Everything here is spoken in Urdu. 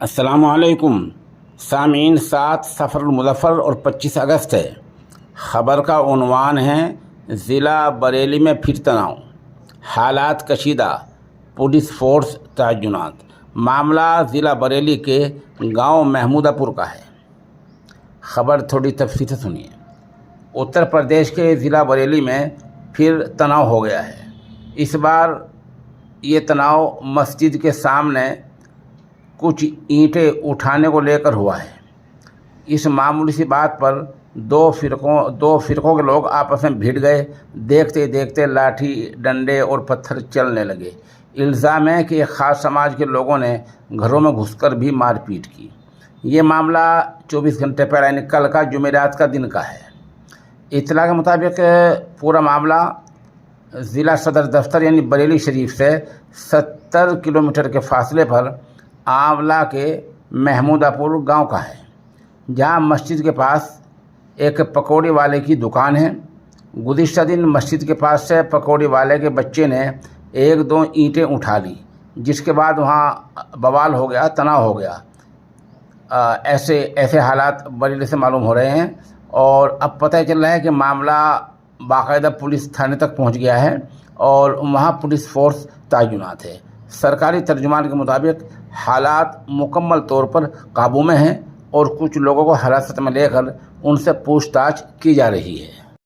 السلام علیکم سامعین، 7 صفر المظفر اور 25 اگست ہے۔ خبر کا عنوان ہے ضلع بریلی میں پھر تناؤ، حالات کشیدہ، پولیس فورس تعینات۔ معاملہ ضلع بریلی کے گاؤں محمودہ پور کا ہے۔ خبر تھوڑی تفصیل سے سنیے۔ اتر پردیش کے ضلع بریلی میں پھر تناؤ ہو گیا ہے۔ اس بار یہ تناؤ مسجد کے سامنے کچھ اینٹیں اٹھانے کو لے کر ہوا ہے۔ اس معمولی سی بات پر دو فرقوں کے لوگ آپس میں بھیڑ گئے۔ دیکھتے دیکھتے لاٹھی، ڈنڈے اور پتھر چلنے لگے۔ الزام ہے کہ ایک خاص سماج کے لوگوں نے گھروں میں گھس کر بھی مار پیٹ کی۔ یہ معاملہ 24 گھنٹے پہلے یعنی کل کا جمعرات کا دن کا ہے۔ اطلاع کے مطابق پورا معاملہ ضلع صدر دفتر یعنی بریلی شریف سے 70 کلومیٹر کے فاصلے پر آملہ کے محمودہ پور گاؤں کا ہے، جہاں مسجد کے پاس ایک پکوڑی والے کی دکان ہے۔ گزشتہ دن مسجد کے پاس سے پکوڑی والے کے بچے نے 1-2 اینٹیں اٹھا لی، جس کے بعد وہاں بوال ہو گیا، تناؤ ہو گیا۔ ایسے حالات بریلی سے معلوم ہو رہے ہیں، اور اب پتہ چل رہا ہے کہ معاملہ باقاعدہ پولیس تھانے تک پہنچ گیا ہے اور وہاں پولیس فورس تعینات ہے۔ سرکاری ترجمان کے مطابق حالات مکمل طور پر قابو میں ہیں اور کچھ لوگوں کو حراست میں لے کر ان سے پوچھ تاچھ کی جا رہی ہے۔